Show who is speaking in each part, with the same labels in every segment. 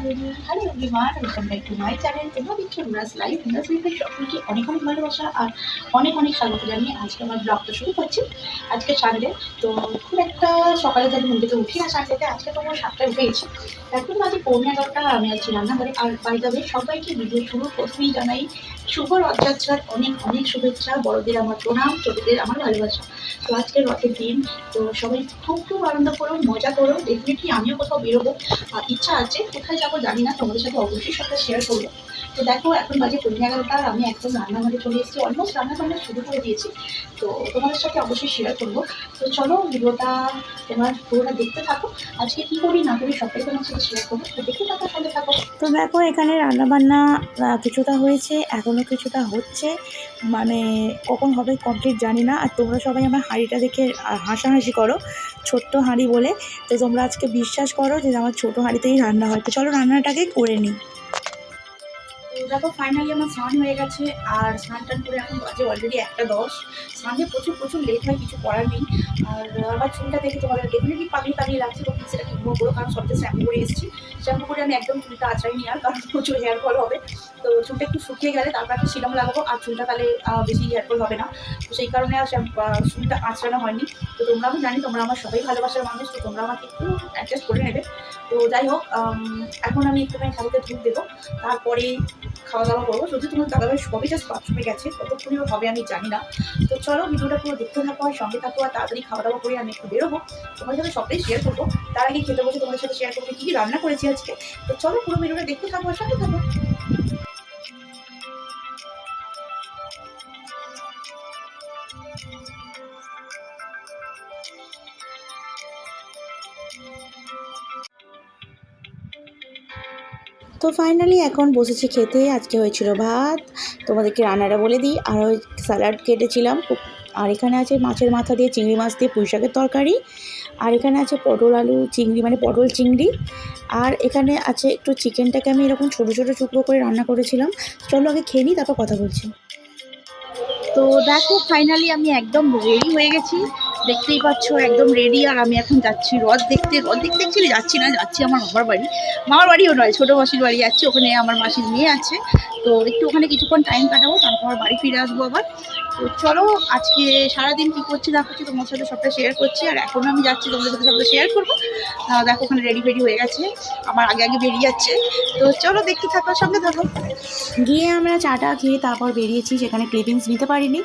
Speaker 1: Hello everyone, welcome back to my channel. তোমরা দেখছো উনাস life. উনাস লাইফের সকলকে অনেক অনেক ভালোবাসা আর অনেক অনেক স্বাগত জানিয়ে আজকে আমার ব্লগটা শুরু করছি। আজকে সানডে, তো খুব একটা সকালে যদি ঘুম থেকে উঠি না সানডেতে, আজকে তো আমার 7টায় উঠে গেছি। এখন বাজে 11:15, আমি আছি রান্নাঘরে। আর বাই দ্য ওয়ে, সবাইকে ভিডিও শুরু প্রথমেই জানাই শুভ রথযাত্রার অনেক অনেক শুভেচ্ছা। বড়দের আমার প্রণাম, ছোটদের আমার ভালোবাসা। তো আজকে রথের দিন, তো সবাই খুব খুব আনন্দ করো, মজা করো। ডেফিনেটলি আমিও কোথাও বেরোবো, ইচ্ছা আছে, কোথায় যাবো জানি না, তোমাদের সাথে অবশ্যই সবটা শেয়ার করবো। তো দেখো এখন বাজে 11:15, আর আমি একদম রান্নাঘরে চলে এসেছি, অলমোস্ট রান্নাবান্না শুরু করে দিয়েছি। তো তোমাদের সাথে অবশ্যই শেয়ার করবো। তো চলো ভিডিওটা তোমার পুরোটা দেখতে থাকো। আজকে কী করি না করি সবটাই তোমার সাথে শেয়ার করবো, তো দেখতে থাকো, সঙ্গে থাকো।
Speaker 2: তো দেখো এখানে রান্নাবান্না কিছুটা হয়েছে, এখনও কিছুটা হচ্ছে, মানে কখন হবে কমপ্লিট জানি না। আর তোমরা সবাই আমার হাঁড়িটা দেখে হাসাহাসি করো, ছোট্ট হাঁড়ি বলে। তো তোমরা আজকে বিশ্বাস করো যে আমার ছোটো হাঁড়িতেই রান্না হয়। তো চলো রান্নাটাকে করে নিই।
Speaker 1: তো দেখো ফাইনালি আমার স্নান হয়ে গেছে, আর স্নান টান করে এখন বাজে অলরেডি 1:10। স্নানে প্রচুর প্রচুর লেট হয়, কিছু করার নেই। আর আমার চুলটা দেখে তোমাদের ডেফিনেটলি পাগলি পাগলি লাগছে, তো প্লিজ সেটাকে ইগনোর করো, কারণ সবচেয়ে শ্যাম্পু করে এসেছি। শ্যাম্পু করে আমি একদম চুলটা আঁচড়াইনি, আর কারণ প্রচুর হেয়ার ফল হবে। তো চুলটা একটু শুকিয়ে গেলে তারপর একটা সিরাম লাগাবো, আর চুলটা তাহলে বেশি হেয়ার ফল হবে না। তো সেই কারণে আর চুলটা আঁচড়ানো হয়নি। তো তোমরা, আমি জানি তোমরা আমার সবাই ভালোবাসার মানুষ, তো তোমরা আমাকে একটু অ্যাডজাস্ট করে নেবে। তো যাই হোক, এখন আমি একটুখানি ঠাকুরকে ধূপ দেবো, তারপরে খাওয়া দাওয়া করবো। যদি তোমার দাদাভাই সবই জাস্ট বাথরুমে গেছে, কতক্ষণই হবে আমি জানি না। তো চলো ভিডিওটা পুরো দেখতে থাকো, আর সঙ্গে থাকো, আর তাড়াতাড়ি খাওয়া দাওয়া করে আমি একটু বেরোবো, তোমার সাথে সবটাই শেয়ার করবো। তার আগে খেতে বসে তোমাদের সাথে শেয়ার করবো কী কী রান্না করেছি আজকে। তো চলো পুরো ভিডিওটা দেখতে থাকো আর সঙ্গে থাকো।
Speaker 2: তো ফাইনালি এখন বসেছি খেতে। আজকে হয়েছিল ভাত, তোমাদেরকে রান্নাটা বলে দিই, আর ওই স্যালাড কেটেছিলাম। আর এখানে আছে মাছের মাথা দিয়ে, চিংড়ি মাছ দিয়ে পুঁই শাকের তরকারি। আর এখানে আছে পটল আলু চিংড়ি, মানে পটল চিংড়ি। আর এখানে আছে একটু চিকেনটাকে আমি এরকম ছোটো ছোটো টুকরো করে রান্না করেছিলাম। চলো আগে খেয়ে নিই, তারপর কথা বলছি।
Speaker 1: তো দেখো ফাইনালি আমি একদম রেডি হয়ে গেছি, দেখতেই পাচ্ছ একদম রেডি। আর আমি এখন যাচ্ছি রথ দেখতে। রথ দেখতে অ্যাকচুয়ালি যাচ্ছি না, যাচ্ছি আমার মামার বাড়ি। মামার বাড়িও নয়, ছোটো মাসির বাড়ি যাচ্ছি, ওখানে আমার মাসির মেয়ে আছে। তো একটু ওখানে কিছুক্ষণ টাইম কাটাবো, তারপর বাড়ি ফিরে আসবো আবার। তো চলো আজকে সারাদিন কী করছি না করছি তোমার সাথে সবটা শেয়ার করছি, আর এখনও আমি যাচ্ছি তোমাদের সাথে সবটা শেয়ার করবো। দেখো ওখানে রেডি ফেডি হয়ে গেছে, আমার আগে আগে বেরিয়ে যাচ্ছে। তো চলো দেখতে থাকো, সঙ্গে থাকো।
Speaker 2: গিয়ে আমরা চাটা খেয়ে তারপর বেরিয়েছি, সেখানে ক্লিপিংস নিতে পারিনি।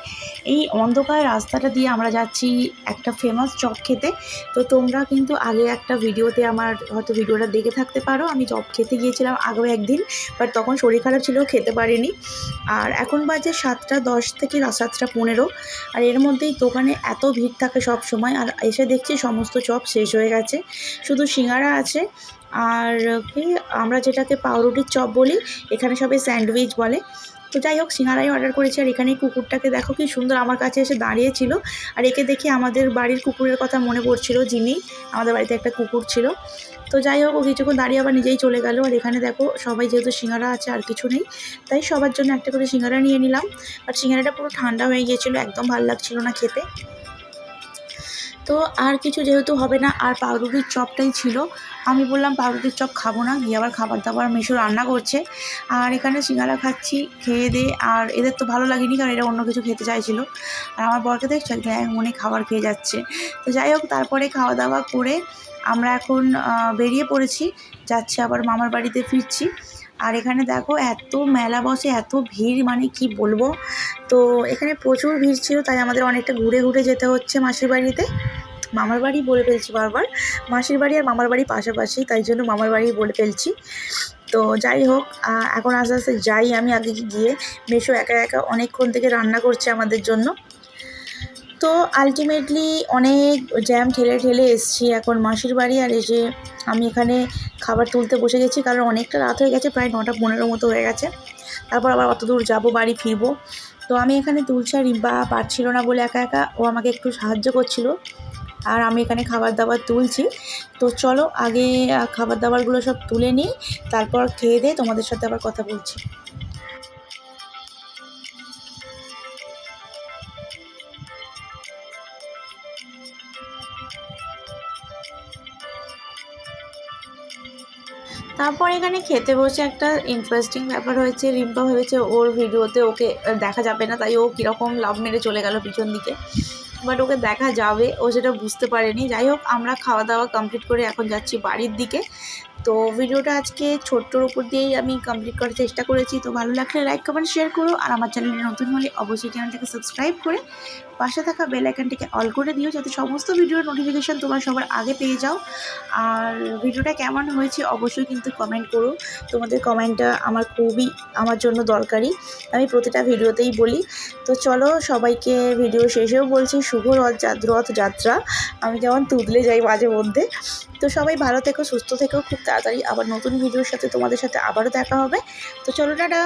Speaker 2: এই অন্ধকার রাস্তাটা দিয়ে আমরা যাচ্ছি একটা ফেমাস চপ খেতে। তো তোমরা কিন্তু আগে একটা ভিডিওতে আমার হয়তো ভিডিওটা দেখে থাকতে পারো, আমি চপ খেতে গিয়েছিলাম আগেও একদিন, বাট তখন শরীর খারাপ ছিল, খেতে পারিনি। আর এখন বাজে 7:10 থেকে 7:15, আর এর মধ্যেই দোকানে এত ভিড় থাকে সব সময়। আর এসে দেখছি সমস্ত চপ শেষ হয়ে গেছে, শুধু সিঙ্গারা আছে। আর কি আমরা যেটাকে পাউরুটির চপ বলি, এখানে সবাই স্যান্ডউইচ বলে। তো যাই হোক, সিঙ্গারাই অর্ডার করেছি। আর এখানে কুকুরটাকে দেখো কি সুন্দর আমার কাছে এসে দাঁড়িয়েছিল। আর একে দেখে আমাদের বাড়ির কুকুরের কথা মনে পড়ছিল, যিনি আমাদের বাড়িতে একটা কুকুর ছিল। তো যাই হোক, ও কিছুক্ষণ দাঁড়িয়ে আবার নিজেই চলে গেল। আর এখানে দেখো সবাই যেহেতু সিঙ্গারা আছে আর কিছু নেই, তাই সবার জন্য একটা করে সিঙ্গারা নিয়ে নিলাম। বাট সিঙ্গারাটা পুরো ঠান্ডা হয়ে গিয়েছিলো, একদম ভালো লাগছিল না খেতে। তো আর কিছু যেহেতু হবে না, আর পাউরুটির চপটাই ছিল। আমি বললাম পাউরুটির চপ খাবো না, গিয়ে আবার খাবার দাবার মেশো রান্না করছে। আর এখানে সিঙ্গারা খাচ্ছি খেয়ে দিয়ে। আর এদের তো ভালো লাগেনি, কারণ এরা অন্য কিছু খেতে চাইছিল। আর আমার বরকে দেখছো একদম এক মনে খাবার খেয়ে যাচ্ছে। তো যাই হোক, তারপরে খাওয়া দাওয়া করে আমরা এখন বেরিয়ে পড়েছি, যাচ্ছি আবার মামার বাড়িতে ফিরছি। আর এখানে দেখো এত মেলা বসে, এত ভিড়, মানে কি বলবো। তো এখানে প্রচুর ভিড় ছিল, তাই আমাদের অনেকটা ঘুরে ঘুরে যেতে হচ্ছে মাসির বাড়িতে। মামার বাড়ি বলে ফেলছি বারবার, মাসির বাড়ি আর মামার বাড়ি পাশাপাশি, তাই জন্য মামার বাড়ি বলে ফেলছি। তো যাই হোক, এখন আস্তে আস্তে যাই। আমি আগে গিয়ে মেশো একা একা অনেকক্ষণ থেকে রান্না করছে আমাদের জন্য। তো আলটিমেটলি অনেক জ্যাম ঠেলে ঠেলে এসছি এখন মাসির বাড়ি। আর এসে আমি এখানে খাবার তুলতে বসে গেছি, কারণ অনেকটা রাত হয়ে গেছে, প্রায় 9:15 মতো হয়ে গেছে। তারপর আবার অত দূর যাবো, বাড়ি ফিরবো। তো আমি এখানে তুলছি, আর রিম্পা পারছিল না বলে একা একা ও আমাকে একটু সাহায্য করছিল। আর আমি এখানে খাবার দাবার তুলছি। তো চলো আগে খাবার দাবারগুলো সব তুলে নিই, তারপর খেয়ে দিয়ে তোমাদের সাথে আবার কথা বলছি। তারপর এখানে খেতে বসে একটা ইন্টারেস্টিং ব্যাপার হয়েছে, রিম্পা ভেবেছে ওর ভিডিওতে ওকে দেখা যাবে না, তাই ও কীরকম লাভ মেরে চলে গেল পিছন দিকে, বাট ওকে দেখা যাবে, ও সেটা বুঝতে পারেনি। যাই হোক, আমরা খাওয়া দাওয়া কমপ্লিট করে এখন যাচ্ছি বাড়ির দিকে। তো ভিডিওটা আজকে ছোট্টর উপর দিয়েই আমি কমপ্লিট করার চেষ্টা করেছি। তো ভালো লাগলে লাইক কমেন্ট শেয়ার করো, আর আমার চ্যানেলে নতুন হলে অবশ্যই চ্যানেলটাকে সাবস্ক্রাইব করে পাশে থাকা বেল আইকনটিকে অল করে দিও, যাতে সমস্ত ভিডিওর নোটিফিকেশান তোমরা সবার আগে পেয়ে যাও। আর ভিডিওটা কেমন হয়েছে অবশ্যই কিন্তু কমেন্ট করো, তোমাদের কমেন্টটা আমার জন্য দরকারি, আমি প্রতিটা ভিডিওতেই বলি। তো চলো, সবাইকে ভিডিও শেষেও বলছি শুভ রথযাত্রা, আমি যেমন তুদলে যাই মাঝে মধ্যে। তো সবাই ভালো থেকো, সুস্থ থেকো, খুব তাড়াতাড়ি আবার নতুন ভিডিওর সাথে তোমাদের সাথে আবারও দেখা হবে। তো চলো, টাটা।